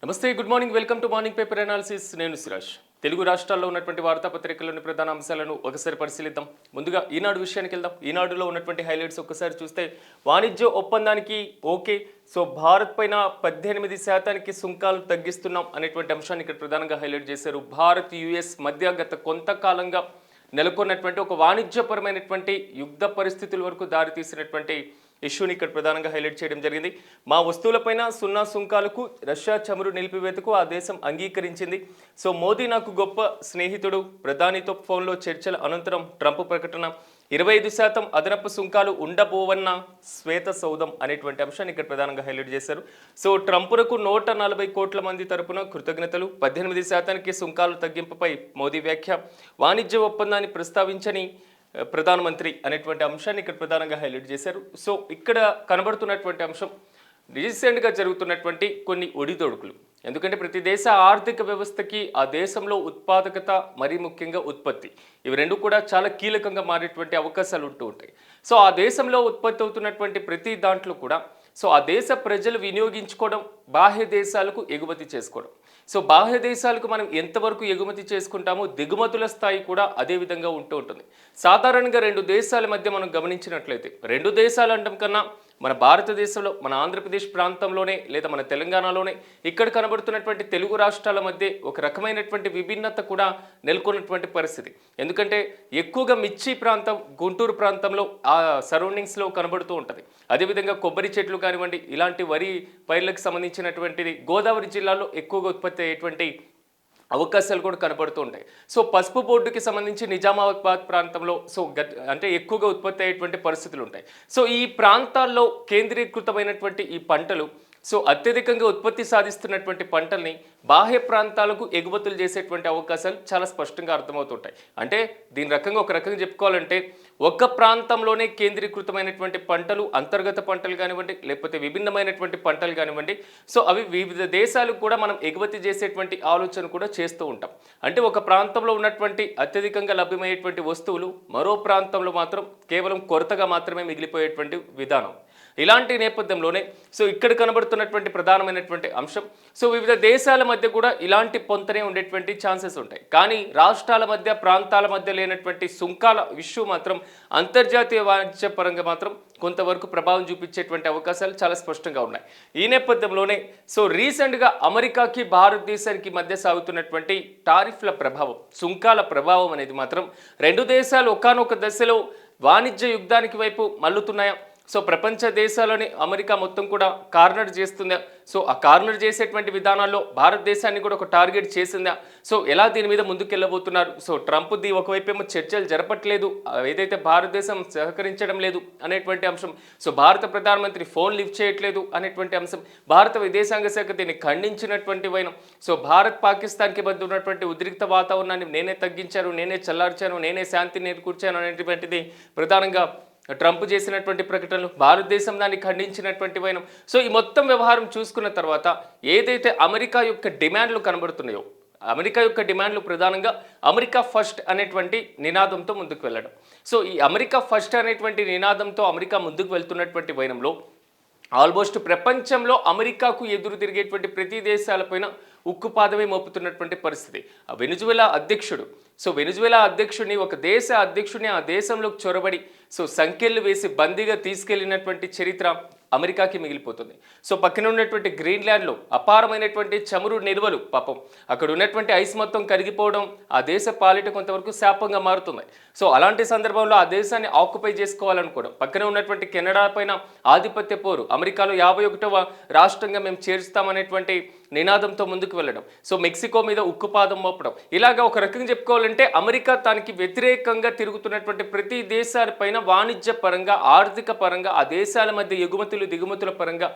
నమస్తే, good morning. Welcome to morning paper analysis. నేను సిరాజ్. తెలుగు రాష్ట్రాల్లో ఉన్నటువంటి వార్తాపత్రికల్లోని ప్రధాన అంశాలను ఒకసారి పరిశీలిద్దాం. ముందుగా ఈనాడు విషయానికి వెళ్దాం. ఈనాడులో ఉన్నటువంటి హైలైట్స్ ఒకసారి చూస్తే, వాణిజ్య ఒప్పందానికి ఓకే, సో భారత్ పైన 18% సుంకాలు తగ్గిస్తున్నాం అనేటువంటి అంశాన్ని ఇక్కడ ప్రధానంగా హైలైట్ చేశారు. భారత్ యుఎస్ మధ్య గత కొంతకాలంగా నెలకొన్నటువంటి ఒక వాణిజ్యపరమైనటువంటి యుద్ధ పరిస్థితుల వరకు దారితీసినటువంటి ఇష్యూని ఇక్కడ ప్రధానంగా హైలైట్ చేయడం జరిగింది. మా వస్తువులపైన సున్నా సుంకాలకు రష్యా చమురు నిలిపివేతకు ఆ దేశం అంగీకరించింది. సో మోదీ నాకు గొప్ప స్నేహితుడు, ప్రధానితో ఫోన్లో చర్చల అనంతరం ట్రంప్ ప్రకటన, 25% అదనపు సుంకాలు ఉండబోవన్న శ్వేత సౌధం అనేటువంటి అంశాన్ని ఇక్కడ ప్రధానంగా హైలైట్ చేశారు. సో ట్రంప్కు 140 కోట్ల మంది తరపున కృతజ్ఞతలు, 18% సుంకాలు తగ్గింపుపై మోదీ వ్యాఖ్య, వాణిజ్య ఒప్పందాన్ని ప్రస్తావించని ప్రధానమంత్రి అనేటువంటి అంశాన్ని ఇక్కడ ప్రధానంగా హైలైట్ చేశారు. సో ఇక్కడ కనబడుతున్నటువంటి అంశం రీసెంట్గా జరుగుతున్నటువంటి కొన్ని ఒడిదొడుకులు. ఎందుకంటే ప్రతి దేశ ఆర్థిక వ్యవస్థకి ఆ దేశంలో ఉత్పాదకత, మరీ ముఖ్యంగా ఉత్పత్తి, ఇవి రెండు కూడా చాలా కీలకంగా మారేటువంటి అవకాశాలు ఉంటూ ఉంటాయి. సో ఆ దేశంలో ఉత్పత్తి అవుతున్నటువంటి ప్రతి దాంట్లో కూడా సో ఆ దేశ ప్రజలు వినియోగించుకోవడం, బాహ్య దేశాలకు ఎగుమతి చేసుకోవడం. సో బాహ్య దేశాలకు మనం ఎంతవరకు ఎగుమతి చేసుకుంటామో దిగుమతుల స్థాయి కూడా అదే విధంగా ఉంటూ ఉంటుంది. సాధారణంగా రెండు దేశాల మధ్య మనం గమనించినట్లయితే, రెండు దేశాలు అనడం కన్నా మన భారతదేశంలో, మన ఆంధ్రప్రదేశ్ ప్రాంతంలోనే లేదా మన తెలంగాణలోనే ఇక్కడ కనబడుతున్నటువంటి తెలుగు రాష్ట్రాల మధ్య ఒక రకమైనటువంటి విభిన్నత కూడా నెలకొన్నటువంటి పరిస్థితి. ఎందుకంటే ఎక్కువగా మిర్చి ప్రాంతం, గుంటూరు ప్రాంతంలో ఆ సరౌండింగ్స్లో కనబడుతూ ఉంటుంది. అదేవిధంగా కొబ్బరి చెట్లు కానివ్వండి, ఇలాంటి వరి పైర్లకు సంబంధించినటువంటిది గోదావరి జిల్లాలో ఎక్కువగా ఉత్పత్తి అయ్యేటువంటి అవకాశాలు కూడా కనపడుతూ ఉంటాయి. సో పసుపు బోర్డుకి సంబంధించి నిజామాబాద్ ప్రాంతంలో అంటే ఎక్కువగా ఉత్పత్తి అయ్యేటువంటి పరిస్థితులు ఉంటాయి. సో ఈ ప్రాంతాల్లో కేంద్రీకృతమైనటువంటి ఈ పంటలు, సో అత్యధికంగా ఉత్పత్తి సాధిస్తున్నటువంటి పంటల్ని బాహ్య ప్రాంతాలకు ఎగుమతులు చేసేటువంటి అవకాశాలు చాలా స్పష్టంగా అర్థమవుతుంటాయి. అంటే దీని రకంగా ఒక రకంగా చెప్పుకోవాలంటే, ఒక ప్రాంతంలోనే కేంద్రీకృతమైనటువంటి పంటలు, అంతర్గత పంటలు కానివ్వండి, లేకపోతే విభిన్నమైనటువంటి పంటలు కానివ్వండి, సో అవి వివిధ దేశాలకు కూడా మనం ఎగుమతి చేసేటువంటి ఆలోచన కూడా చేస్తూ ఉంటాం. అంటే ఒక ప్రాంతంలో ఉన్నటువంటి అత్యధికంగా లభ్యమయ్యేటువంటి వస్తువులు మరో ప్రాంతంలో మాత్రం కేవలం కొరతగా మాత్రమే మిగిలిపోయేటువంటి విధానం. ఇలాంటి నేపథ్యంలోనే సో ఇక్కడ కనబడుతున్నటువంటి ప్రధానమైనటువంటి అంశం, సో వివిధ దేశాల మధ్య కూడా ఇలాంటి పొంతనే ఉండేటువంటి ఛాన్సెస్ ఉంటాయి. కానీ రాష్ట్రాల మధ్య, ప్రాంతాల మధ్య లేనటువంటి సుంకాల ఇష్యూ మాత్రం అంతర్జాతీయ వాణిజ్య పరంగా మాత్రం కొంతవరకు ప్రభావం చూపించేటువంటి అవకాశాలు చాలా స్పష్టంగా ఉన్నాయి. ఈ నేపథ్యంలోనే సో రీసెంట్గా అమెరికాకి, భారతదేశానికి మధ్య సాగుతున్నటువంటి టారిఫ్ల ప్రభావం, సుంకాల ప్రభావం అనేది మాత్రం రెండు దేశాలు ఒకానొక దశలో వాణిజ్య యుద్ధానికి వైపు మల్లుతున్నాయా? సో ప్రపంచ దేశాలని అమెరికా మొత్తం కూడా కార్నర్ చేస్తుందా? సో ఆ కార్నర్ చేసేటువంటి విధానాల్లో భారతదేశాన్ని కూడా ఒక టార్గెట్ చేసిందా? సో ఎలా దీని మీద ముందుకెళ్ళబోతున్నారు? సో ట్రంప్ది ఒకవైపు ఏమో చర్చలు జరపట్లేదు, ఏదైతే భారతదేశం సహకరించడం లేదు అనేటువంటి అంశం, సో భారత ప్రధానమంత్రి ఫోన్ లిఫ్ట్ చేయట్లేదు అనేటువంటి అంశం, భారత విదేశాంగ శాఖ దీన్ని ఖండించినటువంటి వైనం. సో భారత్ పాకిస్తాన్కి మధ్య ఉన్నటువంటి ఉద్రిక్త వాతావరణాన్ని నేనే తగ్గించాను, నేనే చల్లార్చాను, నేనే శాంతిని నేర్కూర్చాను అనేటువంటిది ప్రధానంగా ట్రంప్ చేసినటువంటి ప్రకటనలు, భారతదేశం దాన్ని ఖండించినటువంటి వైనం. సో ఈ మొత్తం వ్యవహారం చూసుకున్న తర్వాత ఏదైతే అమెరికా యొక్క డిమాండ్లు కనబడుతున్నాయో, అమెరికా యొక్క డిమాండ్లు ప్రధానంగా అమెరికా ఫస్ట్ అనేటువంటి నినాదంతో ముందుకు వెళ్ళడం. సో ఈ అమెరికా ఫస్ట్ అనేటువంటి నినాదంతో అమెరికా ముందుకు వెళ్తున్నటువంటి వైనంలో ఆల్మోస్ట్ ప్రపంచంలో అమెరికాకు ఎదురు తిరిగేటువంటి ప్రతి దేశాలపైన ఉక్కుపాదమే మోపుతున్నటువంటి పరిస్థితి. ఆ వెనుజువేలా అధ్యక్షుడు, సో వెనుజువేలా అధ్యక్షుడిని, ఒక దేశ అధ్యక్షుడిని ఆ దేశంలోకి చొరబడి సో సంఖ్యలు వేసి బందీగా తీసుకెళ్లినటువంటి చరిత్ర అమెరికాకి మిగిలిపోతుంది. సో పక్కన ఉన్నటువంటి గ్రీన్లాండ్లో అపారమైనటువంటి చమురు నిల్వలు, పాపం అక్కడ ఉన్నటువంటి ఐస్ మొత్తం కరిగిపోవడం ఆ దేశ పాలిట కొంతవరకు శాపంగా మారుతుంది. సో అలాంటి సందర్భంలో ఆ దేశాన్ని ఆక్యుపై చేసుకోవాలనుకోవడం, పక్కన ఉన్నటువంటి కెనడా పైన ఆధిపత్య పోరు, అమెరికాలో 51వ రాష్ట్రంగా మేము చేరుస్తామనేటువంటి నినాదంతో ముందుకు వెళ్ళడం, సో మెక్సికో మీద ఉక్కుపాదం మోపడం, ఇలాగా ఒక రకంగా చెప్పుకోవాలంటే అమెరికా తనకి వ్యతిరేకంగా తిరుగుతున్నటువంటి ప్రతి దేశాలపైన వాణిజ్య పరంగా, ఆర్థిక పరంగా, ఆ దేశాల మధ్య ఎగుమతులు దిగుమతుల పరంగా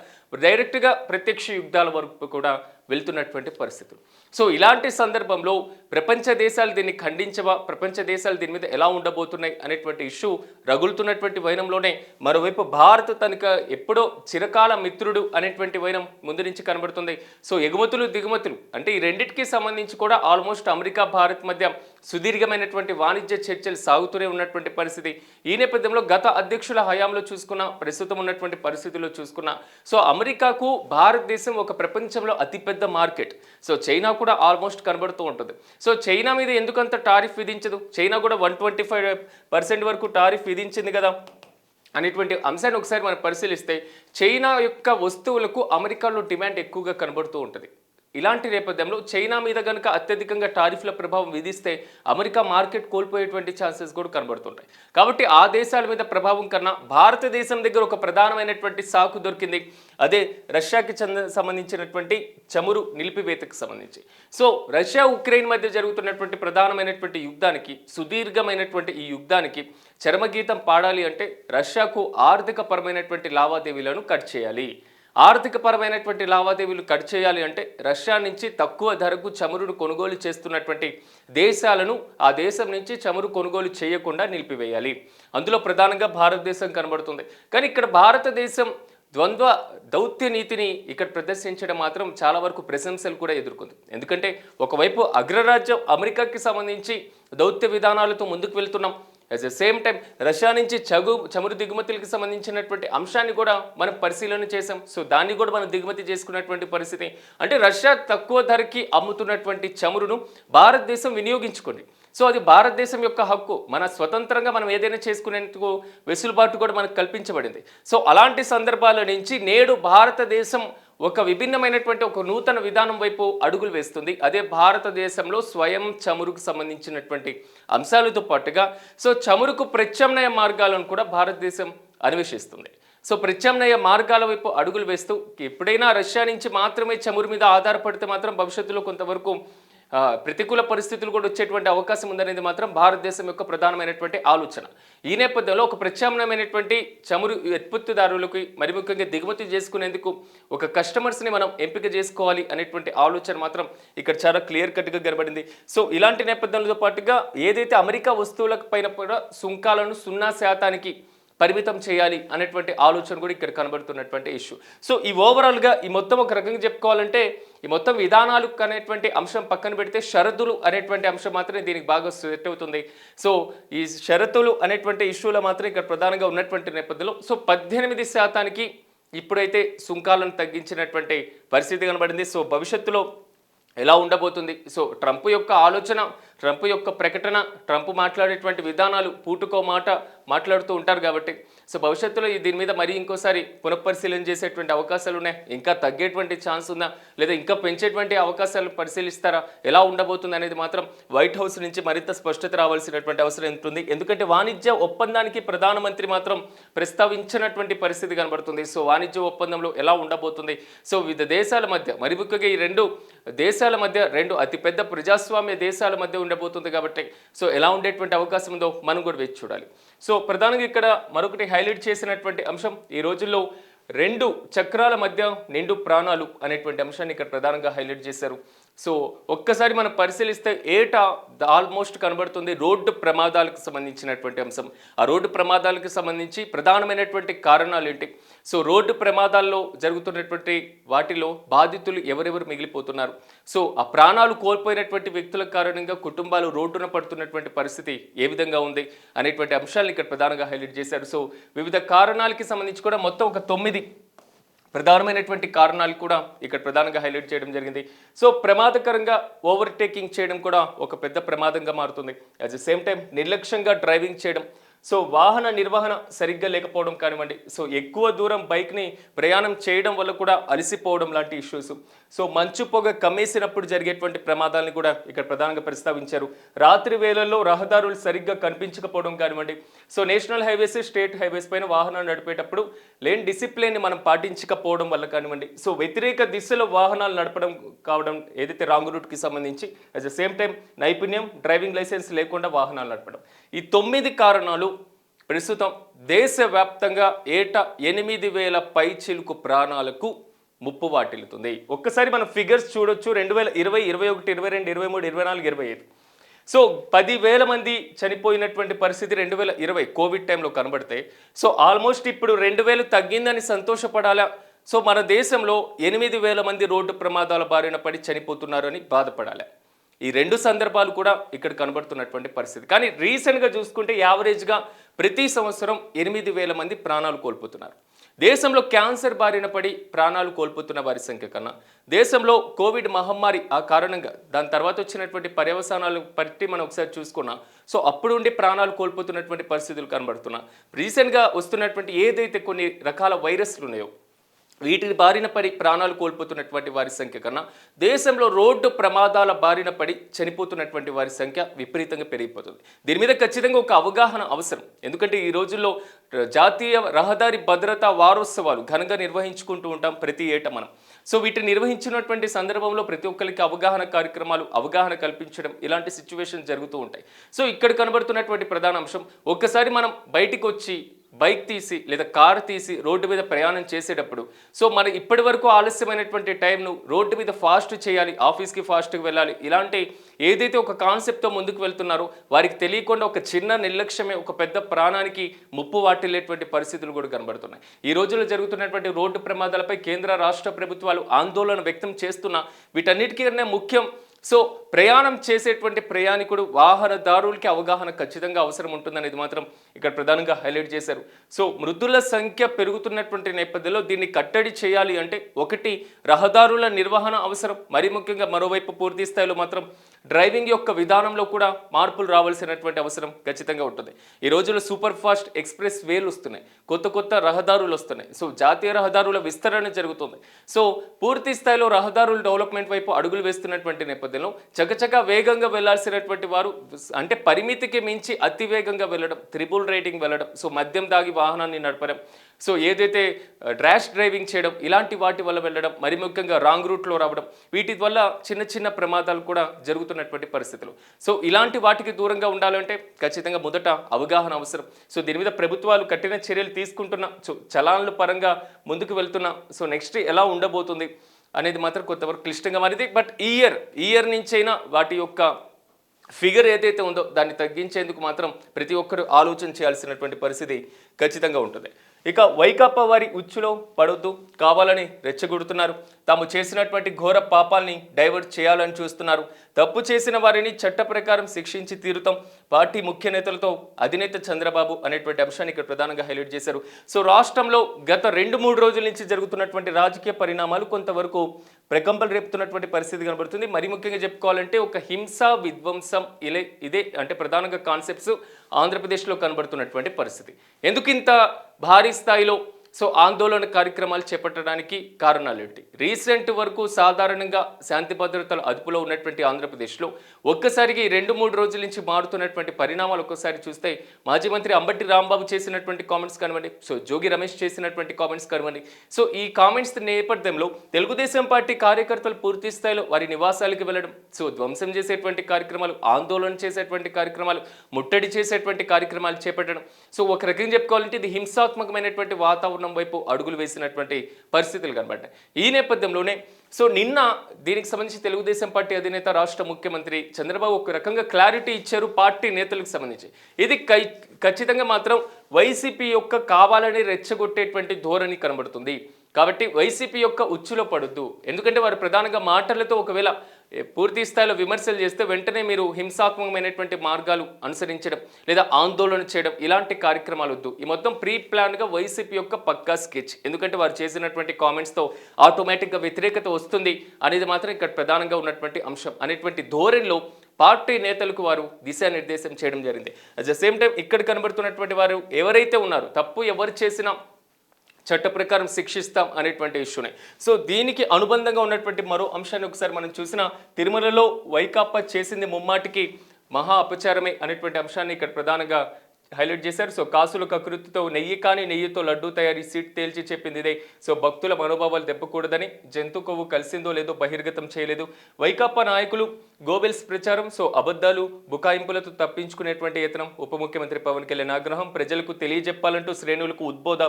డైరెక్ట్గా ప్రత్యక్ష యుద్ధాల వరకు కూడా వెళ్తున్నటువంటి పరిస్థితులు. సో ఇలాంటి సందర్భంలో ప్రపంచ దేశాలు దీన్ని ఖండించవా, ప్రపంచ దేశాలు దీని మీద ఎలా ఉండబోతున్నాయి అనేటువంటి ఇష్యూ రగులుతున్నటువంటి వైనంలోనే మరోవైపు భారత్ తనక ఎప్పుడో చిరకాల మిత్రుడు అనేటువంటి వైనం ముందు నుంచి కనబడుతుంది. సో ఎగుమతులు దిగుమతులు అంటే ఈ రెండింటికి సంబంధించి కూడా ఆల్మోస్ట్ అమెరికా, భారత్ మధ్య సుదీర్ఘమైనటువంటి వాణిజ్య చర్చలు సాగుతూనే ఉన్నటువంటి పరిస్థితి. ఈ నేపథ్యంలో గత అధ్యక్షుల హయాంలో చూసుకున్న, ప్రస్తుతం ఉన్నటువంటి పరిస్థితుల్లో చూసుకున్న, సో అమెరికా అమెరికాకు భారతదేశం ఒక ప్రపంచంలో అతిపెద్ద మార్కెట్. సో చైనా కూడా ఆల్మోస్ట్ కనబడుతూ ఉంటుంది. సో చైనా మీద ఎందుకంత టారిఫ్ విధించదు? చైనా కూడా 125% వరకు టారిఫ్ విధించింది కదా అనేటువంటి అంశాన్ని ఒకసారి మనం పరిశీలిస్తే చైనా యొక్క వస్తువులకు అమెరికాలో డిమాండ్ ఎక్కువగా కనబడుతూ ఉంటుంది. ఇలాంటి నేపథ్యంలో చైనా మీద కనుక అత్యధికంగా టారిఫ్ల ప్రభావం విధిస్తే అమెరికా మార్కెట్ కోల్పోయేటువంటి ఛాన్సెస్ కూడా కనబడుతుంటాయి. కాబట్టి ఆ దేశాల మీద ప్రభావం కన్నా భారతదేశం దగ్గర ఒక ప్రధానమైనటువంటి సాకు దొరికింది. అదే రష్యాకి సంబంధించినటువంటి చమురు నిలిపివేతకు సంబంధించి. సో రష్యా ఉక్రెయిన్ మధ్య జరుగుతున్నటువంటి ప్రధానమైనటువంటి యుద్ధానికి, సుదీర్ఘమైనటువంటి ఈ యుద్ధానికి చరమగీతం పాడాలి అంటే రష్యాకు ఆర్థిక పరమైనటువంటి లావాదేవీలను కట్ చేయాలి. ఆర్థిక పరమైనటువంటి లావాదేవీలు కట్ చేయాలి అంటే రష్యా నుంచి తక్కువ ధరకు చమురును కొనుగోలు చేస్తున్నటువంటి దేశాలను ఆ దేశం నుంచి చమురు కొనుగోలు చేయకుండా నిలిపివేయాలి. అందులో ప్రధానంగా భారతదేశం కనబడుతుంది. కానీ ఇక్కడ భారతదేశం ద్వంద్వ దౌత్య నీతిని ఇక్కడ ప్రదర్శించడం మాత్రం చాలా వరకు ప్రశంసలు కూడా ఎదుర్కొంది. ఎందుకంటే ఒకవైపు అగ్రరాజ్యం అమెరికాకి సంబంధించి దౌత్య విధానాలతో ముందుకు వెళ్తున్నాం. At the same time Russia నుంచి చమురు దిగుమతులకు సంబంధించినటువంటి అంశాన్ని కూడా మనం పరిశీలన చేసాం. సో దాన్ని కూడా మనం దిగుమతి చేసుకున్నటువంటి పరిస్థితి. అంటే రష్యా తక్కువ ధరకి అమ్ముతున్నటువంటి చమురును భారతదేశం వినియోగించుకోండి. సో అది భారతదేశం యొక్క హక్కు. మన స్వతంత్రంగా మనం ఏదైనా చేసుకునేందుకు వెసులుబాటు కూడా మనకు కల్పించబడింది. సో అలాంటి సందర్భాల నుంచి నేడు భారతదేశం ఒక విభిన్నమైనటువంటి ఒక నూతన విధానం వైపు అడుగులు వేస్తుంది. అదే భారతదేశంలో స్వయం చమురుకు సంబంధించినటువంటి అంశాలతో పాటుగా సో చమురుకు ప్రత్యామ్నాయ మార్గాలను కూడా భారతదేశం అన్వేషిస్తుంది. సో ప్రత్యామ్నాయ మార్గాల వైపు అడుగులు వేస్తూ ఎప్పుడైనా రష్యా నుంచి మాత్రమే చమురు మీద ఆధారపడితే మాత్రం భవిష్యత్తులో కొంతవరకు ప్రతికూల పరిస్థితులు కూడా వచ్చేటువంటి అవకాశం ఉందనేది మాత్రం భారతదేశం యొక్క ప్రధానమైనటువంటి ఆలోచన. ఈ నేపథ్యంలో ఒక ప్రత్యామ్నాయమైనటువంటి చమురు ఉత్పత్తిదారులకు మరి ముఖ్యంగా దిగుమతి చేసుకునేందుకు ఒక కస్టమర్స్ని మనం ఎంపిక చేసుకోవాలి అనేటువంటి ఆలోచన మాత్రం ఇక్కడ చాలా క్లియర్ కట్గా కనబడింది. సో ఇలాంటి నేపథ్యంతో పాటుగా ఏదైతే అమెరికా వస్తువుల పైన కూడా సుంకాలను 0% పరిమితం చేయాలి అనేటువంటి ఆలోచన కూడా ఇక్కడ కనబడుతున్నటువంటి ఇష్యూ. సో ఈ ఓవరాల్గా ఈ మొత్తం ఒక రకంగా చెప్పుకోవాలంటే ఈ మొత్తం విధానాలు అనేటువంటి అంశం పక్కన పెడితే షరతులు అనేటువంటి అంశం మాత్రమే దీనికి బాగా సెట్ అవుతుంది. సో ఈ షరతులు అనేటువంటి ఇష్యూలో మాత్రం ఇక్కడ ప్రధానంగా ఉన్నటువంటి నేపథ్యంలో సో 18% ఇప్పుడైతే సుంకాలను తగ్గించినటువంటి పరిస్థితి కనబడింది. సో భవిష్యత్తులో ఎలా ఉండబోతుంది? సో ట్రంప్ యొక్క ఆలోచన, ట్రంప్ యొక్క ప్రకటన, ట్రంప్ మాట్లాడేటువంటి విధానాలు పూటకో మాట మాట్లాడుతూ ఉంటారు కాబట్టి సో భవిష్యత్తులో దీని మీద మరీ ఇంకోసారి పునఃపరిశీలన చేసేటువంటి అవకాశాలు ఉన్నాయి. ఇంకా తగ్గేటువంటి ఛాన్స్ ఉందా లేదా ఇంకా పెంచేటువంటి అవకాశాలు పరిశీలిస్తారా? ఎలా ఉండబోతుంది అనేది మాత్రం వైట్ హౌస్ నుంచి మరింత స్పష్టత రావాల్సినటువంటి అవసరం ఉంటుంది. ఎందుకంటే వాణిజ్య ఒప్పందానికి ప్రధానమంత్రి మాత్రం ప్రస్తావించినటువంటి పరిస్థితి కనబడుతుంది. సో వాణిజ్య ఒప్పందంలో ఎలా ఉండబోతుంది? సో వివిధ దేశాల మధ్య మరి ముఖ్యంగా ఈ రెండు దేశాల మధ్య రెండు అతిపెద్ద ప్రజాస్వామ్య దేశాల మధ్య ఉండబోతుంది కాబట్టి సో ఎలా ఉండేటువంటి అవకాశం ఉందో మనం కూడా వేచి చూడాలి. సో ప్రధానంగా ఇక్కడ మరొకటి హైలైట్ చేసినటువంటి అంశం ఈ రోజుల్లో 2 చక్రాల మధ్య నిండు ప్రాణాలు అనేటువంటి అంశాన్ని ఇక్కడ ప్రధానంగా హైలైట్ చేశారు. సో ఒక్కసారి మనం పరిశీలిస్తే ఏటా ఆల్మోస్ట్ కనబడుతుంది రోడ్డు ప్రమాదాలకు సంబంధించినటువంటి అంశం. ఆ రోడ్డు ప్రమాదాలకు సంబంధించి ప్రధానమైనటువంటి కారణాలు ఏంటి? సో రోడ్డు ప్రమాదాల్లో జరుగుతున్నటువంటి వాటిలో బాధితులు ఎవరెవరు మిగిలిపోతున్నారు? సో ఆ ప్రాణాలు కోల్పోయినటువంటి వ్యక్తుల కారణంగా కుటుంబాలు రోడ్డున పడుతున్నటువంటి పరిస్థితి ఏ విధంగా ఉంది అనేటువంటి అంశాలను ఇక్కడ ప్రధానంగా హైలైట్ చేశారు. సో వివిధ కారణాలకి సంబంధించి కూడా మొత్తం ఒక 9 ప్రధానమైనటువంటి కారణాలు కూడా ఇక్కడ ప్రధానంగా హైలైట్ చేయడం జరిగింది. సో ప్రమాదకరంగా ఓవర్టేకింగ్ చేయడం కూడా ఒక పెద్ద ప్రమాదంగా మారుతుంది. అట్ ద సేమ్ టైం నిర్లక్ష్యంగా డ్రైవింగ్ చేయడం, సో వాహన నిర్వహణ సరిగ్గా లేకపోవడం కానివ్వండి, సో ఎక్కువ దూరం బైక్ని ప్రయాణం చేయడం వల్ల కూడా అలసిపోవడం లాంటి ఇష్యూస్, సో మంచు పొగ కమ్మేసినప్పుడు జరిగేటువంటి ప్రమాదాలను కూడా ఇక్కడ ప్రధానంగా ప్రస్తావించారు. రాత్రి వేళల్లో రహదారులు సరిగ్గా కనిపించకపోవడం కానివ్వండి, so national highways, state highways పైన వాహనాలు నడిపేటప్పుడు లేని డిసిప్లిన్ని మనం పాటించకపోవడం వల్ల కానివ్వండి, సో వ్యతిరేక దిశలో వాహనాలు నడపడం కావడం, ఏదైతే రాంగ్ రూట్కి సంబంధించి అట్ ద సేమ్ టైం నైపుణ్యం, డ్రైవింగ్ లైసెన్స్ లేకుండా వాహనాలు నడపడం, ఈ 9 కారణాలు ప్రస్తుతం దేశవ్యాప్తంగా ఏటా 8,000 పైచిలుకు ప్రాణాలకు ముప్పు వాటిల్లుతుంది. ఒక్కసారి మనం ఫిగర్స్ చూడొచ్చు. 2020, 21, 22, 23, 24, 25. సో 10,000 మంది చనిపోయినటువంటి పరిస్థితి 2020 కోవిడ్ టైంలో కనబడితే సో ఆల్మోస్ట్ ఇప్పుడు 2,000 తగ్గిందని సంతోషపడాలా? సో మన దేశంలో 8,000 మంది రోడ్డు ప్రమాదాల బారిన పడి చనిపోతున్నారని బాధపడాలి. ఈ 2 సందర్భాలు కూడా ఇక్కడ కనబడుతున్నటువంటి పరిస్థితి. కానీ రీసెంట్గా చూసుకుంటే యావరేజ్గా ప్రతి సంవత్సరం 8,000 మంది ప్రాణాలు కోల్పోతున్నారు. దేశంలో క్యాన్సర్ బారిన పడి ప్రాణాలు కోల్పోతున్న వారి సంఖ్య కన్నా దేశంలో కోవిడ్ మహమ్మారి ఆ కారణంగా దాని తర్వాత వచ్చినటువంటి పర్యవసానాలు బట్టి మనం ఒకసారి చూసుకున్నా సో అప్పుడు ఉండి ప్రాణాలు కోల్పోతున్నటువంటి పరిస్థితులు కనబడుతున్నా రీసెంట్గా వస్తున్నటువంటి ఏదైతే కొన్ని రకాల వైరస్లు ఉన్నాయో వీటి బారిన పడి ప్రాణాలు కోల్పోతున్నటువంటి వారి సంఖ్య కన్నా దేశంలో రోడ్డు ప్రమాదాల బారిన పడి చనిపోతున్నటువంటి వారి సంఖ్య విపరీతంగా పెరిగిపోతుంది. దీని మీద ఖచ్చితంగా ఒక అవగాహన అవసరం. ఎందుకంటే ఈ రోజుల్లో జాతీయ రహదారి భద్రతా వారోత్సవాలు ఘనంగా నిర్వహించుకుంటూ ఉంటాం ప్రతి ఏటా మనం. సో వీటిని నిర్వహించినటువంటి సందర్భంలో ప్రతి ఒక్కరికి అవగాహన కార్యక్రమాలు, అవగాహన కల్పించడం ఇలాంటి సిచ్యువేషన్ జరుగుతూ ఉంటాయి. సో ఇక్కడ కనబడుతున్నటువంటి ప్రధాన అంశం, ఒక్కసారి మనం బయటికి వచ్చి బైక్ తీసి లేదా కారు తీసి రోడ్డు మీద ప్రయాణం చేసేటప్పుడు సో మన ఇప్పటి వరకు ఆలస్యమైనటువంటి టైంను రోడ్డు మీద ఫాస్ట్ చేయాలి, ఆఫీస్కి ఫాస్ట్గా వెళ్ళాలి, ఇలాంటి ఏదైతే ఒక కాన్సెప్ట్తో ముందుకు వెళ్తున్నారో వారికి తెలియకుండా ఒక చిన్న నిర్లక్ష్యమే ఒక పెద్ద ప్రాణానికి ముప్పు వాటిల్లేటువంటి పరిస్థితులు కూడా కనబడుతున్నాయి. ఈ రోజుల్లో జరుగుతున్నటువంటి రోడ్డు ప్రమాదాలపై కేంద్ర రాష్ట్ర ప్రభుత్వాలు ఆందోళన వ్యక్తం చేస్తున్నా వీటన్నిటికన్నా ముఖ్యం సో ప్రయాణం చేసేటువంటి ప్రయాణికుడు వాహనదారులకి అవగాహన ఖచ్చితంగా అవసరం ఉంటుందనేది మాత్రం ఇక్కడ ప్రధానంగా హైలైట్ చేశారు. సో మృతుల సంఖ్య పెరుగుతున్నటువంటి నేపథ్యంలో దీన్ని కట్టడి చేయాలి అంటే ఒకటి రహదారుల నిర్వహణ అవసరం, మరి ముఖ్యంగా మరోవైపు పూర్తి స్థాయిలో మాత్రం డ్రైవింగ్ యొక్క విధానంలో కూడా మార్పులు రావాల్సినటువంటి అవసరం ఖచ్చితంగా ఉంటుంది. ఈ రోజుల్లో సూపర్ ఫాస్ట్ ఎక్స్ప్రెస్ వేలు వస్తున్నాయి, కొత్త కొత్త రహదారులు వస్తున్నాయి. సో జాతీయ రహదారుల విస్తరణ జరుగుతుంది. సో పూర్తి స్థాయిలో రహదారుల డెవలప్మెంట్ వైపు అడుగులు వేస్తున్నటువంటి నేపథ్యంలో చకచక వేగంగా వెళ్లాల్సినటువంటి వారు అంటే పరిమితికి మించి అతి వేగంగా వెళ్ళడం, త్రిబుల్ రేటింగ్ వెళ్ళడం, సో మద్యం దాగి వాహనాన్ని నడపడం, సో ఏదైతే ర్యాష్ డ్రైవింగ్ చేయడం ఇలాంటి వాటి వల్ల వెళ్ళడం, మరి ముఖ్యంగా రాంగ్ రూట్లో రావడం, వీటి వల్ల చిన్న చిన్న ప్రమాదాలు కూడా జరుగుతున్నటువంటి పరిస్థితులు. సో ఇలాంటి వాటికి దూరంగా ఉండాలంటే ఖచ్చితంగా మొదట అవగాహన అవసరం. సో దీని మీద ప్రభుత్వాలు కఠిన చర్యలు తీసుకుంటున్న, సో చలాన్ల పరంగా ముందుకు వెళ్తున్నా, సో నెక్స్ట్ ఎలా ఉండబోతుంది అనేది మాత్రం కొంతవరకు క్లిష్టంగా మారింది. బట్ ఈ ఇయర్ నుంచైనా వాటి యొక్క ఫిగర్ ఏదైతే ఉందో దాన్ని తగ్గించేందుకు మాత్రం ప్రతి ఒక్కరూ ఆలోచన చేయాల్సినటువంటి పరిస్థితి ఖచ్చితంగా ఉంటుంది. ఇక వైకాపా వారి ఉచ్చులో పడొద్దు, కావాలని రెచ్చగొడుతున్నారు. తాము చేసినటువంటి ఘోర పాపాలని డైవర్ట్ చేయాలని చూస్తున్నారు. తప్పు చేసిన వారిని చట్ట ప్రకారం శిక్షించి తీరుతాం, పార్టీ ముఖ్య నేతలతో అధినేత చంద్రబాబు అనేటువంటి అంశాన్ని ఇక్కడ ప్రధానంగా హైలైట్ చేశారు. సో రాష్ట్రంలో గత 2-3 రోజుల నుంచి జరుగుతున్నటువంటి రాజకీయ పరిణామాలు కొంతవరకు ప్రకంపనలు రేపుతున్నటువంటి పరిస్థితి కనబడుతుంది. మరి ముఖ్యంగా చెప్పుకోవాలంటే ఒక హింస విధ్వంసం ఇదే అంటే ప్రధానంగా కాన్సెప్ట్స్ ఆంధ్రప్రదేశ్లో కనబడుతున్నటువంటి పరిస్థితి. ఎందుకు ఇంత భారీ స్థాయిలో సో ఆందోళన కార్యక్రమాలు చేపట్టడానికి కారణాలు ఏంటి? రీసెంట్ వరకు సాధారణంగా శాంతి భద్రతల అదుపులో ఉన్నటువంటి ఆంధ్రప్రదేశ్లో ఒక్కసారికి 2-3 రోజుల నుంచి మారుతున్నటువంటి పరిణామాలు ఒక్కసారి చూస్తే మాజీ మంత్రి అంబటి రాంబాబు చేసినటువంటి కామెంట్స్ కానివ్వండి, సో జోగి రమేష్ చేసినటువంటి కామెంట్స్ కానివ్వండి, సో ఈ కామెంట్స్ నేపథ్యంలో తెలుగుదేశం పార్టీ కార్యకర్తలు పూర్తి స్థాయిలో వారి నివాసాలకు వెళ్ళడం, సో ధ్వంసం చేసేటువంటి కార్యక్రమాలు, ఆందోళన చేసేటువంటి కార్యక్రమాలు, ముట్టడి చేసేటువంటి కార్యక్రమాలు చేపట్టడం, సో ఒక రకంగా చెప్పుకోవాలంటే ఇది హింసాత్మకమైనటువంటి వాతావరణం వైపు అడుగులు వేసినటువంటి పరిస్థితులు కనబడ్డాయి. ఈ నేపథ్యంలోనే సో నిన్న దీనికి సంబంధించి తెలుగుదేశం పార్టీ అధినేత రాష్ట్ర ముఖ్యమంత్రి చంద్రబాబు ఒక రకంగా క్లారిటీ ఇచ్చారు పార్టీ నేతలకు సంబంధించి. ఇది ఖచ్చితంగా మాత్రం వైసీపీ యొక్క కావాలని రెచ్చగొట్టేటువంటి ధోరణి కనబడుతుంది. కాబట్టి వైసీపీ యొక్క ఉచ్చులో పడొద్దు. ఎందుకంటే వారు ప్రధానంగా మాటలతో ఒకవేళ పూర్తి స్థాయిలో విమర్శలు చేస్తే వెంటనే మీరు హింసాత్మకమైనటువంటి మార్గాలు అనుసరించడం లేదా ఆందోళన చేయడం ఇలాంటి కార్యక్రమాలు వద్దు. ఈ మొత్తం ప్రీ ప్లాన్గా వైసీపీ యొక్క పక్కా స్కెచ్. ఎందుకంటే వారు చేసినటువంటి కామెంట్స్తో ఆటోమేటిక్గా వ్యతిరేకత వస్తుంది అనేది మాత్రం ఇక్కడ ప్రధానంగా ఉన్నటువంటి అంశం అనేటువంటి ధోరణిలో పార్టీ నేతలకు వారు దిశానిర్దేశం చేయడం జరిగింది. అట్ ద సేమ్ టైం ఇక్కడ కనబడుతున్నటువంటి వారు ఎవరైతే ఉన్నారో తప్పు ఎవరు చేసినా చట్ట ప్రకారం శిక్షిస్తాం అనేటువంటి ఇష్యూనే. సో దీనికి అనుబంధంగా ఉన్నటువంటి మరో అంశాన్ని ఒకసారి మనం చూసిన తిరుమలలో వైకాపా చేసింది ముమ్మాటికి మహా అపచారమే అనేటువంటి అంశాన్ని ఇక్కడ ప్రధానంగా హైలైట్ చేశారు. సో కాసుల కకృతితో నెయ్యి కానీ నెయ్యితో లడ్డూ తయారీ సీట్ తేల్చి చెప్పింది ఇదే. సో భక్తుల మనోభావాలు దెబ్బకూడదని, జంతు కొవ్వు కలిసిందో లేదో బహిర్గతం చేయలేదు. వైకాపా నాయకులు గోబెల్స్ ప్రచారం, సో అబద్ధాలు బుకాయింపులతో తప్పించుకునేటువంటి యత్నం, ఉప ముఖ్యమంత్రి పవన్ కళ్యాణ్ ఆగ్రహం, ప్రజలకు తెలియజెప్పాలంటూ శ్రేణులకు ఉద్బోధ,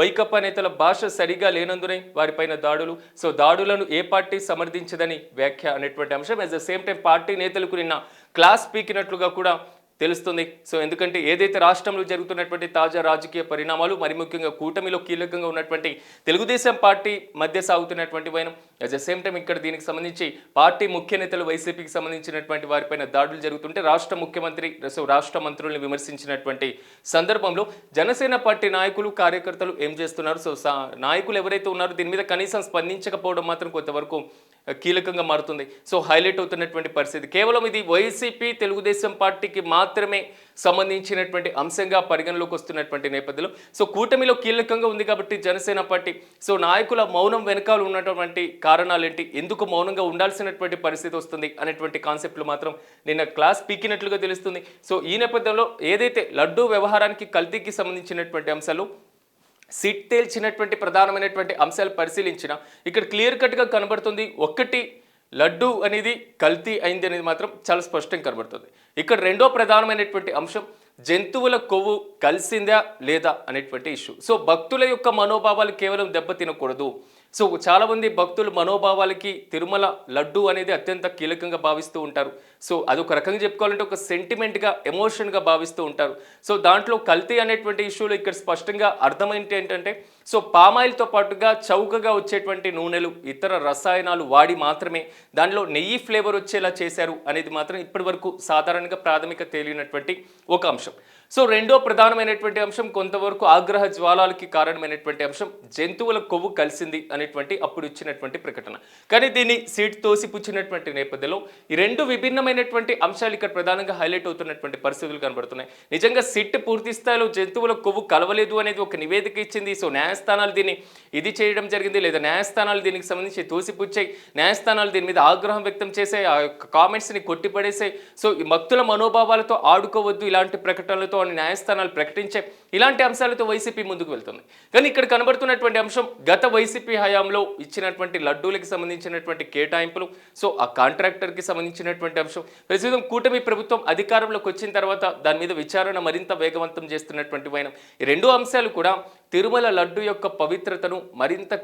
వైకాపా నేతల భాష సరిగా లేనందునే వారిపైన దాడులు, సో దాడులను ఏ పార్టీ సమర్థించదని వ్యాఖ్య అనేటువంటి అంశం. At the same time party నేతలకు నిన్న క్లాస్ పీకినట్లుగా కూడా తెలుస్తుంది. సో ఎందుకంటే ఏదైతే రాష్ట్రంలో జరుగుతున్నటువంటి తాజా రాజకీయ పరిణామాలు, మరి ముఖ్యంగా కూటమిలో కీలకంగా ఉన్నటువంటి తెలుగుదేశం పార్టీ మధ్య సాగుతున్నటువంటి వైనం, అట్ ద సేమ్ టైం ఇక్కడ దీనికి సంబంధించి పార్టీ ముఖ్య నేతలు వైసీపీకి సంబంధించినటువంటి వారిపైన దాడులు జరుగుతుంటే రాష్ట్ర ముఖ్యమంత్రి రాష్ట్ర మంత్రుల్ని విమర్శించినటువంటి సందర్భంలో జనసేన పార్టీ నాయకులు కార్యకర్తలు ఏం చేస్తున్నారు? సో నాయకులు ఎవరైతే ఉన్నారో దీని మీద కనీసం స్పందించకపోవడం మాత్రం కొంతవరకు కీలకంగా మారుతుంది. సో హైలైట్ అవుతున్నటువంటి పరిస్థితి కేవలం ఇది వైసీపీ తెలుగుదేశం పార్టీకి మాత్రమే సంబంధించినటువంటి అంశంగా పరిగణలోకి వస్తున్నటువంటి నేపథ్యంలో సో కూటమిలో కీలకంగా ఉంది కాబట్టి జనసేన పార్టీ సో నాయకుల మౌనం వెనకాల ఉన్నటువంటి కారణాలేంటి, ఎందుకు మౌనంగా ఉండాల్సినటువంటి పరిస్థితి వస్తుంది అనేటువంటి కాన్సెప్ట్లు మాత్రం నిన్న క్లాస్ పీకినట్లుగా తెలుస్తుంది. సో ఈ నేపథ్యంలో ఏదైతే లడ్డూ వ్యవహారానికి కల్తీకి సంబంధించినటువంటి అంశాలు సిట్ తేల్చినటువంటి ప్రధానమైనటువంటి అంశాలు పరిశీలించిన ఇక్కడ క్లియర్ కట్గా కనబడుతుంది. ఒక్కటి లడ్డు అనేది కల్తీ అయింది అనేది మాత్రం చాలా స్పష్టంగా కనబడుతుంది. ఇక్కడ రెండో ప్రధానమైనటువంటి అంశం జంతువుల కొవ్వు కలిసిందా లేదా అనేటువంటి ఇష్యూ. సో భక్తుల యొక్క మనోభావాలు కేవలం దెబ్బతినకూడదు. సో చాలామంది భక్తులు మనోభావాలకి తిరుమల లడ్డు అనేది అత్యంత కీలకంగా భావిస్తూ ఉంటారు. సో అదొక రకంగా చెప్పుకోవాలంటే ఒక సెంటిమెంట్గా ఎమోషన్గా భావిస్తూ ఉంటారు. సో దాంట్లో కల్తీ అనేటువంటి ఇష్యూలో ఇక్కడ స్పష్టంగా అర్థమైంది ఏంటంటే సో పామాయిల్తో పాటుగా చౌకగా వచ్చేటువంటి నూనెలు ఇతర రసాయనాలు వాడి మాత్రమే దానిలో నెయ్యి ఫ్లేవర్ వచ్చేలా చేశారు అనేది మాత్రం ఇప్పటి వరకు సాధారణంగా ప్రాథమిక తేలినటువంటి ఒక అంశం. సో రెండో ప్రధానమైనటువంటి అంశం కొంతవరకు ఆగ్రహ జ్వాలాలకి కారణమైనటువంటి అంశం జంతువుల కొవ్వు కలిసింది అనేటువంటి అప్పుడు ఇచ్చినటువంటి ప్రకటన. కానీ దీన్ని సీట్ తోసిపుచ్చినటువంటి నేపథ్యంలో ఈ రెండు విభిన్నమైనటువంటి అంశాలు ఇక్కడ ప్రధానంగా హైలైట్ అవుతున్నటువంటి పరిస్థితులు కనబడుతున్నాయి. నిజంగా సిట్ పూర్తి స్థాయిలో జంతువుల కొవ్వు కలవలేదు అనేది ఒక నివేదిక ఇచ్చింది. సో న్యాయస్థానాలు దీన్ని ఇది చేయడం జరిగింది, లేదా న్యాయస్థానాలు దీనికి సంబంధించి తోసిపుచ్చాయి, న్యాయస్థానాలు దీని మీద ఆగ్రహం వ్యక్తం చేసాయి, ఆ యొక్క కామెంట్స్ని కొట్టిపడేసాయి. సో ఈ భక్తుల మనోభావాలతో ఆడుకోవద్దు ఇలాంటి ప్రకటనలతో అని న్యాయస్థానాలు ప్రకటించే ఇలాంటి అంశాలతో వైసీపీ ముందుకు వెళ్తుంది. కానీ ఇక్కడ కనబడుతున్నటువంటి అంశం గత వైసీపీ హయాంలో ఇచ్చినటువంటి లడ్డూలకు సంబంధించినటువంటి కేటాయింపులు, సో ఆ కాంట్రాక్టర్కి సంబంధించినటువంటి అంశం ప్రస్తుతం కూటమి ప్రభుత్వం అధికారంలోకి వచ్చిన తర్వాత దాని మీద విచారణ మరింత వేగవంతం చేస్తున్నటువంటి వైనం. ఈ రెండు అంశాలు కూడా తిరుమల లడ్డు యొక్క పవిత్రతను మరింత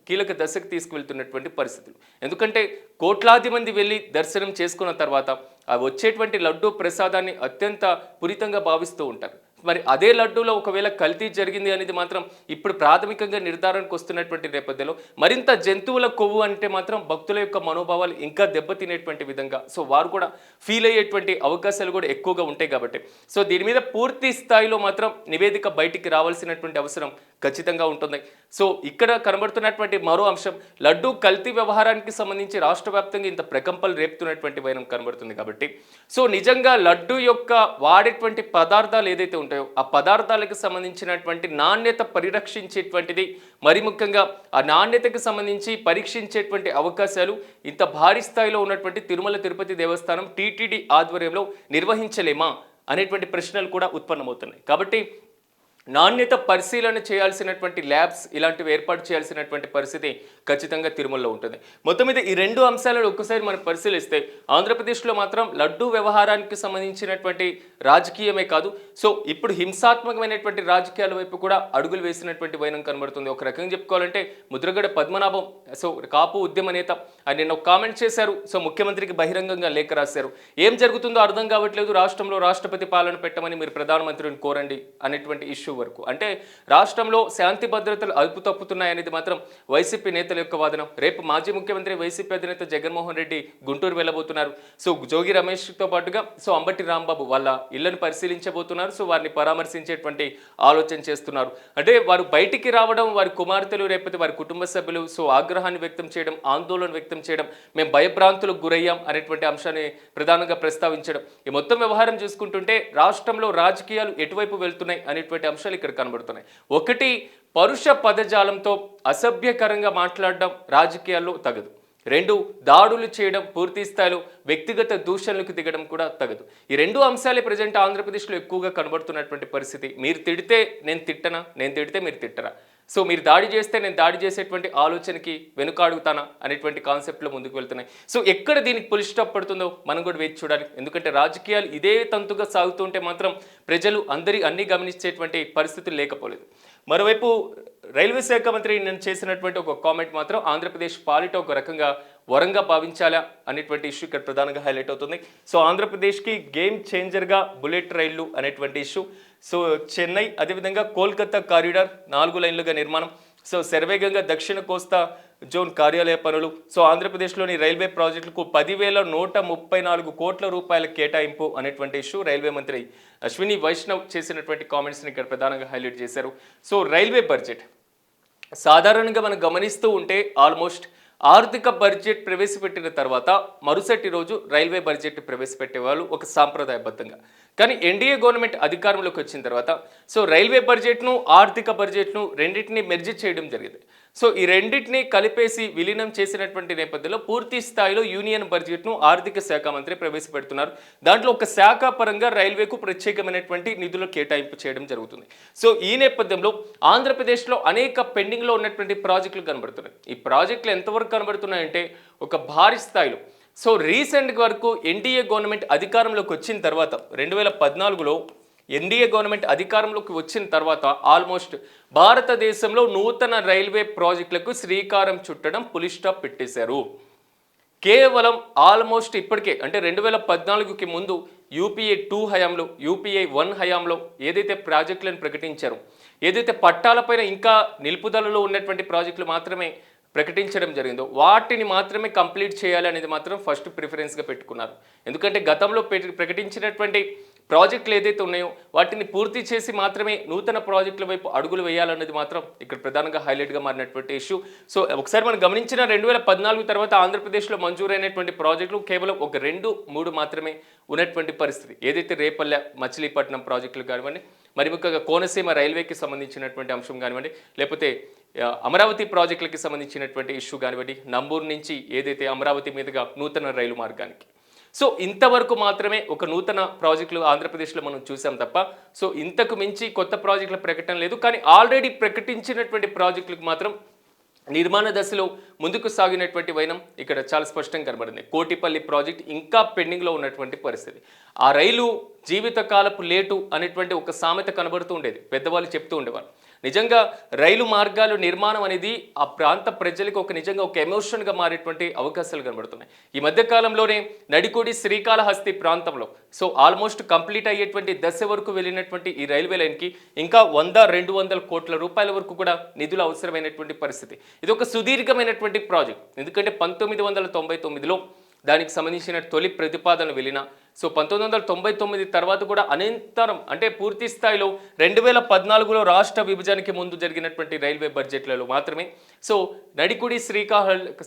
కీలక దశకు తీసుకువెళ్తున్నటువంటి పరిస్థితులు. ఎందుకంటే కోట్లాది మంది వెళ్ళి దర్శనం చేసుకున్న తర్వాత ఆ వచ్చేటువంటి లడ్డు ప్రసాదాన్ని అత్యంత పురితంగా భావిస్తూ ఉంటారు. మరి అదే లడ్డూలో ఒకవేళ కల్తీ జరిగింది అనేది మాత్రం ఇప్పుడు ప్రాథమికంగా నిర్ధారణకు వస్తున్నటువంటి నేపథ్యంలో మరింత జంతువుల కొవ్వు అంటే మాత్రం భక్తుల యొక్క మనోభావాలు ఇంకా దెబ్బతినేటువంటి విధంగా సో వారు కూడా ఫీల్ అయ్యేటువంటి అవకాశాలు కూడా ఎక్కువగా ఉంటాయి కాబట్టి సో దీని మీద పూర్తి స్థాయిలో మాత్రం నివేదిక బయటికి రావాల్సినటువంటి అవసరం ఖచ్చితంగా ఉంటుంది. సో ఇక్కడ కనబడుతున్నటువంటి మరో అంశం లడ్డూ కల్తీ వ్యవహారానికి సంబంధించి రాష్ట్ర వ్యాప్తంగా ఇంత ప్రకంపలు రేపుతున్నటువంటి వైనం కనబడుతుంది కాబట్టి సో నిజంగా లడ్డూ యొక్క వాడేటువంటి పదార్థాలు ఏదైతే ఉంటాయో ఆ పదార్థాలకు సంబంధించినటువంటి నాణ్యత పరిరక్షించేటువంటిది మరి ముఖ్యంగా ఆ నాణ్యతకు సంబంధించి పరీక్షించేటువంటి అవకాశాలు ఇంత భారీ స్థాయిలో ఉన్నటువంటి తిరుమల తిరుపతి దేవస్థానం టీటీడీ ఆధ్వర్యంలో నిర్వహించలేమా అనేటువంటి ప్రశ్నలు కూడా ఉత్పన్నమవుతున్నాయి. కాబట్టి నాణ్యత పరిశీలన చేయాల్సినటువంటి ల్యాబ్స్ ఇలాంటివి ఏర్పాటు చేయాల్సినటువంటి పరిస్థితి ఖచ్చితంగా తిరుమలలో ఉంటుంది. మొత్తం మీద ఈ రెండు అంశాలను ఒక్కసారి మనం పరిశీలిస్తే ఆంధ్రప్రదేశ్లో మాత్రం లడ్డూ వ్యవహారానికి సంబంధించినటువంటి రాజకీయమే కాదు సో ఇప్పుడు హింసాత్మకమైనటువంటి రాజకీయాల వైపు కూడా అడుగులు వేసినటువంటి వైనం కనబడుతుంది. ఒక రకంగా చెప్పుకోవాలంటే ముద్రగడ పద్మనాభం సో కాపు ఉద్యమ నేత ఆయన నిన్న ఒక కామెంట్ చేశారు. సో ముఖ్యమంత్రికి బహిరంగంగా లేఖ రాశారు. ఏం జరుగుతుందో అర్థం కావట్లేదు, రాష్ట్రంలో రాష్ట్రపతి పాలన పెట్టమని మీరు ప్రధానమంత్రిని కోరండి అనేటువంటి ఇష్యూ వరకు. అంటే రాష్ట్రంలో శాంతి భద్రతలు అదుపు తప్పుతున్నాయనేది మాత్రం వైసీపీ నేతల యొక్క వాదన. రేపు మాజీ ముఖ్యమంత్రి వైసీపీ అధినేత జగన్మోహన్ రెడ్డి గుంటూరు వెళ్ళబోతున్నారు. సో జోగి రమేష్తో పాటుగా సో అంబటి రాంబాబు వాళ్ళ ఇళ్లను పరిశీలించబోతున్నారు. సో వారిని పరామర్శించేటువంటి ఆలోచన చేస్తున్నారు. అంటే వారు బయటికి రావడం, వారి కుమార్తెలు రేపటి వారి కుటుంబ సభ్యులు సో ఆగ్రహాన్ని వ్యక్తం చేయడం, ఆందోళన వ్యక్తం చేయడం, మేము భయభ్రాంతులకు గురయ్యాం అనేటువంటి అంశాన్ని ప్రధానంగా ప్రస్తావించడం. ఈ మొత్తం వ్యవహారం చూసుకుంటుంటే రాష్ట్రంలో రాజకీయాలు ఎటువైపు వెళ్తున్నాయి అనేటువంటి అంశాలు ఇక్కడ కనబడుతున్నాయి. ఒకటి, పరుష పదజాలంతో అసభ్యకరంగా మాట్లాడడం రాజకీయాల్లో తగదు. రెండు, దాడులు చేయడం, పూర్తి స్థాయిలో వ్యక్తిగత దూషణలకు దిగడం కూడా తగదు. ఈ రెండు అంశాలే ప్రజెంట్ ఆంధ్రప్రదేశ్లో ఎక్కువగా కనబడుతున్నటువంటి పరిస్థితి. మీరు తిడితే నేను తిట్టనా, నేను తిడితే మీరు తిట్టరా, సో మీరు దాడి చేస్తే నేను దాడి చేసేటువంటి ఆలోచనకి వెనుకాడుగుతానా అనేటువంటి కాన్సెప్ట్లో ముందుకు వెళ్తున్నాయి. సో ఎక్కడ దీనికి పులి స్టాప్ పడుతుందో మనం కూడా వేచి చూడాలి. ఎందుకంటే రాజకీయాలు ఇదే తంతుగా సాగుతుంటే మాత్రం ప్రజలు అన్ని గమనించేటువంటి పరిస్థితులు లేకపోలేదు. మరోవైపు రైల్వే శాఖ మంత్రి నేను చేసినటువంటి ఒక కామెంట్ మాత్రం ఆంధ్రప్రదేశ్ పాలిట ఒక రకంగా వరంగా భావించాలా అనేటువంటి ఇష్యూ ఇక్కడ ప్రధానంగా హైలైట్ అవుతుంది. సో ఆంధ్రప్రదేశ్కి గేమ్ చేంజర్గా బుల్లెట్ రైళ్లు అనేటువంటి ఇష్యూ. సో చెన్నై అదేవిధంగా కోల్కతా కారిడార్ 4 లైన్లుగా నిర్మాణం, సో శరవేగంగా దక్షిణ కోస్తా జోన్ కార్యాలయ పనులు. సో ఆంధ్రప్రదేశ్లోని రైల్వే ప్రాజెక్టులకు 10,134 కోట్ల రూపాయల కేటాయింపు అనేటువంటి ఇష్యూ రైల్వే మంత్రి అశ్విని వైష్ణవ్ చేసినటువంటి కామెంట్స్ని ఇక్కడ ప్రధానంగా హైలైట్ చేశారు. సో రైల్వే బడ్జెట్ సాధారణంగా మనం గమనిస్తూ ఉంటే ఆల్మోస్ట్ ఆర్థిక బడ్జెట్ ప్రవేశపెట్టిన తర్వాత మరుసటి రోజు రైల్వే బడ్జెట్ ప్రవేశపెట్టేవాళ్ళు ఒక సాంప్రదాయబద్ధంగా. కానీ ఎన్డీఏ గవర్నమెంట్ అధికారంలోకి వచ్చిన తర్వాత సో రైల్వే బడ్జెట్ను ఆర్థిక బడ్జెట్ను రెండింటినీ మెర్జ్ చేయడం జరిగింది. సో ఈ రెండింటినీ కలిపేసి విలీనం చేసినటువంటి నేపథ్యంలో పూర్తి స్థాయిలో యూనియన్ బడ్జెట్ను ఆర్థిక శాఖ మంత్రి ప్రవేశపెడుతున్నారు. దాంట్లో ఒక శాఖ పరంగా రైల్వేకు ప్రత్యేకమైనటువంటి నిధులు కేటాయింపు చేయడం జరుగుతుంది. సో ఈ నేపథ్యంలో ఆంధ్రప్రదేశ్లో అనేక పెండింగ్లో ఉన్నటువంటి ప్రాజెక్టులు కనబడుతున్నాయి. ఈ ప్రాజెక్టులు ఎంతవరకు కనబడుతున్నాయంటే ఒక భారీ స్థాయిలో. సో రీసెంట్ వరకు ఎన్డీఏ గవర్నమెంట్ అధికారంలోకి వచ్చిన తర్వాత 2014లో ఎన్డీఏ గవర్నమెంట్ అధికారంలోకి వచ్చిన తర్వాత ఆల్మోస్ట్ భారతదేశంలో నూతన రైల్వే ప్రాజెక్టులకు శ్రీకారం చుట్టడం పులి స్టాప్ పెట్టేశారు. కేవలం ఆల్మోస్ట్ ఇప్పటికే అంటే 2014కి ముందు యూపీఏ 2 హయాంలో యూపీఏ 1 హయాంలో ఏదైతే ప్రాజెక్టులను ప్రకటించారో, ఏదైతే పట్టాలపైన ఇంకా నిలుపుదలలో ఉన్నటువంటి ప్రాజెక్టులు మాత్రమే ప్రకటించడం జరిగిందో వాటిని మాత్రమే కంప్లీట్ చేయాలి అనేది మాత్రం ఫస్ట్ ప్రిఫరెన్స్గా పెట్టుకున్నారు. ఎందుకంటే గతంలో ప్రకటించినటువంటి ప్రాజెక్టులు ఏదైతే ఉన్నాయో వాటిని పూర్తి చేసి మాత్రమే నూతన ప్రాజెక్టుల వైపు అడుగులు వేయాలన్నది మాత్రం ఇక్కడ ప్రధానంగా హైలైట్గా మారినటువంటి ఇష్యూ. సో ఒకసారి మనం గమనించిన 2014 తర్వాత ఆంధ్రప్రదేశ్లో మంజూరైనటువంటి ప్రాజెక్టులు కేవలం ఒక 2-3 మాత్రమే ఉన్నటువంటి పరిస్థితి. ఏదైతే రేపల్లె మచిలీపట్నం ప్రాజెక్టులు కానివ్వండి, మరి ముఖ్యంగా కోనసీమ రైల్వేకి సంబంధించినటువంటి అంశం కానివ్వండి, లేకపోతే అమరావతి ప్రాజెక్టులకి సంబంధించినటువంటి ఇష్యూ కానివ్వండి, నంబూరు నుంచి ఏదైతే అమరావతి మీదుగా నూతన రైలు మార్గానికి. సో ఇంతవరకు మాత్రమే ఒక నూతన ప్రాజెక్టులు ఆంధ్రప్రదేశ్లో మనం చూసాం తప్ప సో ఇంతకు మించి కొత్త ప్రాజెక్టుల ప్రకటన లేదు. కానీ ఆల్రెడీ ప్రకటించినటువంటి ప్రాజెక్టులకు మాత్రం నిర్మాణ దశలో ముందుకు సాగినటువంటి వైనం ఇక్కడ చాలా స్పష్టంగా కనబడింది. కోటిపల్లి ప్రాజెక్ట్ ఇంకా పెండింగ్లో ఉన్నటువంటి పరిస్థితి. ఆ రైలు జీవితకాలపు లేటు అనేటువంటి ఒక సామెత కనబడుతూ ఉండేది, పెద్దవాళ్ళు చెప్తూ ఉండేవారు. నిజంగా రైలు మార్గాలు నిర్మాణం అనేది ఆ ప్రాంత ప్రజలకు నిజంగా ఒక ఎమోషన్గా మారేటువంటి అవకాశాలు కనబడుతున్నాయి. ఈ మధ్య కాలంలోనే నడికోడి శ్రీకాళహస్తి ప్రాంతంలో సో ఆల్మోస్ట్ కంప్లీట్ అయ్యేటువంటి దశ వరకు వెళ్ళినటువంటి ఈ రైల్వే లైన్కి ఇంకా 100-200 కోట్ల రూపాయల వరకు కూడా నిధులు అవసరమైనటువంటి పరిస్థితి. ఇది ఒక సుదీర్ఘమైనటువంటి ప్రాజెక్ట్. ఎందుకంటే 1999లో దానికి సంబంధించిన తొలి ప్రతిపాదనలు వెళ్ళిన సో 1999 తర్వాత కూడా అనంతరం అంటే పూర్తి స్థాయిలో 2014లో రాష్ట్ర విభజనకి ముందు జరిగినటువంటి రైల్వే బడ్జెట్లలో మాత్రమే సో నడికుడి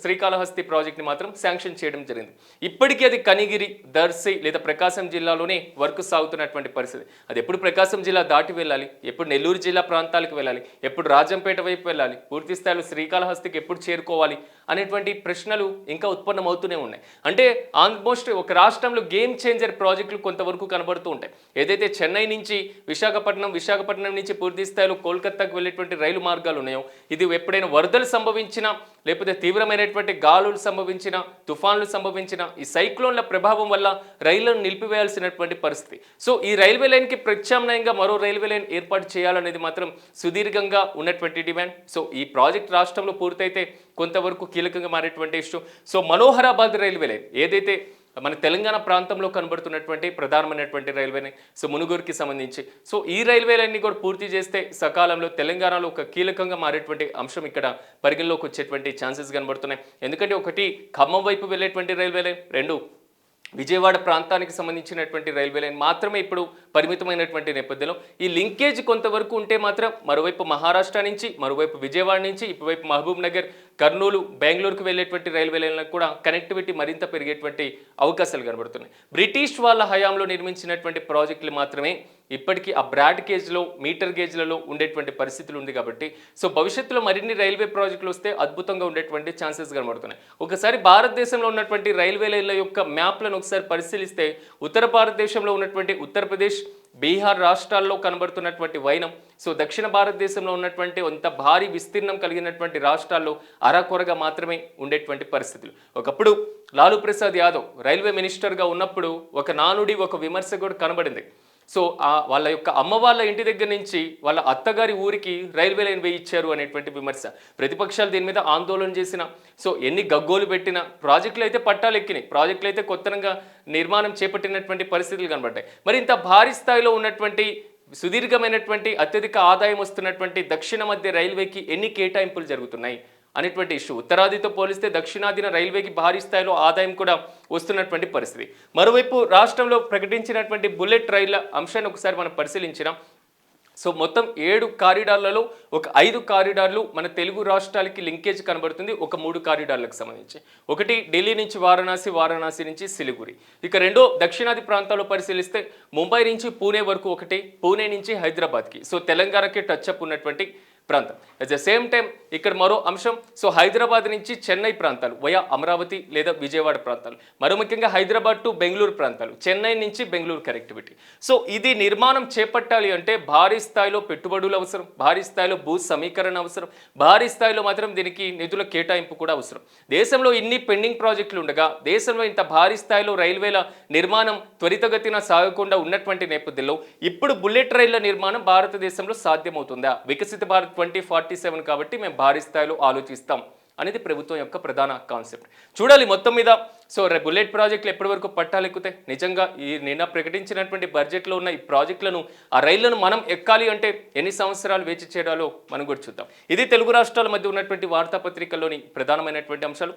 శ్రీకాళహస్తి ప్రాజెక్ట్ని మాత్రం శాంక్షన్ చేయడం జరిగింది. ఇప్పటికీ అది కనిగిరి, దర్శి లేదా ప్రకాశం జిల్లాలోనే వర్క్ సాగుతున్నటువంటి పరిస్థితి. అది ఎప్పుడు ప్రకాశం జిల్లా దాటి వెళ్ళాలి, ఎప్పుడు నెల్లూరు జిల్లా ప్రాంతాలకు వెళ్ళాలి, ఎప్పుడు రాజంపేట వైపు వెళ్ళాలి, పూర్తి స్థాయిలో శ్రీకాళహస్తికి ఎప్పుడు చేరుకోవాలి అనేటువంటి ప్రశ్నలు ఇంకా ఉత్పన్నమవుతూనే ఉన్నాయి. అంటే ఆల్మోస్ట్ ఒక రాష్ట్రంలో గేమ్ చేంజర్ ప్రాజెక్టులు కొంతవరకు కనబడుతూ ఉంటాయి. ఏదైతే చెన్నై నుంచి విశాఖపట్నం నుంచి పూర్తి స్థాయిలో కోల్కతాకు వెళ్ళేటువంటి రైలు మార్గాలు ఉన్నాయో ఇది ఎప్పుడైనా వరదలు సంభవించినా లేకపోతే తీవ్రమైనటువంటి గాలులు సంభవించిన, తుఫాన్లు సంభవించిన, ఈ సైక్లోన్ల ప్రభావం వల్ల రైళ్లను నిలిపివేయాల్సినటువంటి పరిస్థితి. సో ఈ రైల్వే లైన్కి ప్రత్యామ్నాయంగా మరో రైల్వే లైన్ ఏర్పాటు చేయాలనేది మాత్రం సుదీర్ఘంగా ఉన్నటువంటి డిమాండ్. సో ఈ ప్రాజెక్ట్ రాష్ట్రంలో పూర్తయితే కొంతవరకు కీలకంగా మారేటువంటి issue. So Manoharabad railway line ఏదైతే మన తెలంగాణ ప్రాంతంలో కనబడుతున్నటువంటి ప్రధానమైనటువంటి రైల్వే లైన్ సో మునుగోరుకి సంబంధించి సో ఈ రైల్వే లైన్ని కూడా పూర్తి చేస్తే సకాలంలో తెలంగాణలో ఒక కీలకంగా మారేటువంటి అంశం ఇక్కడ పరిగణలోకి వచ్చేటువంటి ఛాన్సెస్ కనబడుతున్నాయి. ఎందుకంటే ఒకటి ఖమ్మం వైపు వెళ్ళేటువంటి రైల్వే లైన్, 2 విజయవాడ ప్రాంతానికి సంబంధించినటువంటి రైల్వే లైన్ మాత్రమే ఇప్పుడు పరిమితమైనటువంటి నేపథ్యంలో ఈ లింకేజ్ కొంతవరకు ఉంటే మాత్రం మరోవైపు మహారాష్ట్ర నుంచి, మరోవైపు విజయవాడ నుంచి, ఇటువైపు మహబూబ్ నగర్, కర్నూలు, బెంగళూరుకు వెళ్ళేటువంటి రైల్వే లైన్లకు కూడా కనెక్టివిటీ మరింత పెరిగేటువంటి అవకాశాలు కనబడుతున్నాయి. బ్రిటిష్ వాళ్ళ హయాంలో నిర్మించినటువంటి ప్రాజెక్టులు మాత్రమే ఇప్పటికీ ఆ బ్రాడ్ గేజ్లో, మీటర్ గేజ్లలో ఉండేటువంటి పరిస్థితులు ఉంది కాబట్టి సో భవిష్యత్తులో మరిన్ని రైల్వే ప్రాజెక్టులు వస్తే అద్భుతంగా ఉండేటువంటి ఛాన్సెస్ కనబడుతున్నాయి. ఒకసారి భారతదేశంలో ఉన్నటువంటి రైల్వే లైన్ల యొక్క మ్యాప్లను ఒకసారి పరిశీలిస్తే ఉత్తర భారతదేశంలో ఉన్నటువంటి ఉత్తరప్రదేశ్, బీహార్ రాష్ట్రాల్లో కనబడుతున్నటువంటి వైనం సో దక్షిణ భారతదేశంలో ఉన్నటువంటి అంత భారీ విస్తీర్ణం కలిగినటువంటి రాష్ట్రాల్లో అరకొరగా మాత్రమే ఉండేటువంటి పరిస్థితులు. ఒకప్పుడు లాలూ ప్రసాద్ యాదవ్ రైల్వే మినిస్టర్గా ఉన్నప్పుడు ఒక నానుడి, ఒక విమర్శ కూడా కనబడింది. సో వాళ్ళ యొక్క అమ్మ వాళ్ళ ఇంటి దగ్గర నుంచి వాళ్ళ అత్తగారి ఊరికి రైల్వే లైన్ వేయించారు అనేటువంటి విమర్శ. ప్రతిపక్షాలు దీని మీద ఆందోళన చేసిన సో ఎన్ని గగ్గోలు పెట్టిన ప్రాజెక్టులు అయితే పట్టాలు ఎక్కినాయి, ప్రాజెక్టులు అయితే కొత్తగా నిర్మాణం చేపట్టినటువంటి పరిస్థితులు కనబడ్డాయి. మరి ఇంత భారీ స్థాయిలో ఉన్నటువంటి సుదీర్ఘమైనటువంటి అత్యధిక ఆదాయం వస్తున్నటువంటి దక్షిణ మధ్య రైల్వేకి ఎన్ని కేటాయింపులు జరుగుతున్నాయి అనేటువంటి ఇష్యూ. ఉత్తరాదితో పోలిస్తే దక్షిణాదిన రైల్వేకి భారీ స్థాయిలో ఆదాయం కూడా వస్తున్నటువంటి పరిస్థితి. మరోవైపు రాష్ట్రంలో ప్రకటించినటువంటి బుల్లెట్ రైళ్ల అంశాన్ని ఒకసారి మనం పరిశీలించినాం. సో మొత్తం 7 కారిడార్లలో ఒక 5 కారిడార్లు మన తెలుగు రాష్ట్రాలకి లింకేజ్ కనబడుతుంది. ఒక 3 కారిడార్లకు సంబంధించి ఒకటి ఢిల్లీ నుంచి వారణాసి, వారణాసి నుంచి సిలిగురి. ఇక రెండో దక్షిణాది ప్రాంతాల్లో పరిశీలిస్తే ముంబై నుంచి పూణే వరకు ఒకటి, పూణే నుంచి హైదరాబాద్కి. సో తెలంగాణకి టచ్ అప్ ఉన్నటువంటి ప్రాంతం. అట్ ద సేమ్ టైం ఇక్కడ మరో అంశం, సో హైదరాబాద్ నుంచి చెన్నై ప్రాంతాలు వయా అమరావతి లేదా విజయవాడ ప్రాంతాలు, మరో ముఖ్యంగా హైదరాబాద్ టు బెంగళూరు ప్రాంతాలు, చెన్నై నుంచి బెంగళూరు కనెక్టివిటీ. సో ఇది నిర్మాణం చేపట్టాలి అంటే భారీ స్థాయిలో పెట్టుబడులు అవసరం, భారీ స్థాయిలో భూ సమీకరణ అవసరం, భారీ స్థాయిలో మాత్రం దీనికి నిధుల కేటాయింపు కూడా అవసరం. దేశంలో ఇన్ని పెండింగ్ ప్రాజెక్టులు ఉండగా దేశంలో ఇంత భారీ స్థాయిలో రైల్వేల నిర్మాణం త్వరితగతిన సాగకుండా ఉన్నటువంటి నేపథ్యంలో ఇప్పుడు బుల్లెట్ రైళ్ల నిర్మాణం భారతదేశంలో సాధ్యమవుతుందా? వికసిత భారత్ 2047 కాబట్టి మేము భారీ స్థాయిలో ఆలోచిస్తాం అనేది ప్రభుత్వం యొక్క ప్రధాన కాన్సెప్ట్. చూడాలి మొత్తం మీద. సో బుల్లెట్ ప్రాజెక్టులు ఎప్పటి వరకు పట్టాలెక్కుతాయి? నిజంగా ఈ నిన్న ప్రకటించినటువంటి బడ్జెట్లో ఉన్న ఈ ప్రాజెక్టులను, ఆ రైళ్లను మనం ఎక్కాలి అంటే ఎన్ని సంవత్సరాలు వేచి చేయాలో మనం కూడా చూద్దాం. ఇది తెలుగు రాష్ట్రాల మధ్య ఉన్నటువంటి వార్తాపత్రికల్లోని ప్రధానమైనటువంటి అంశాలు.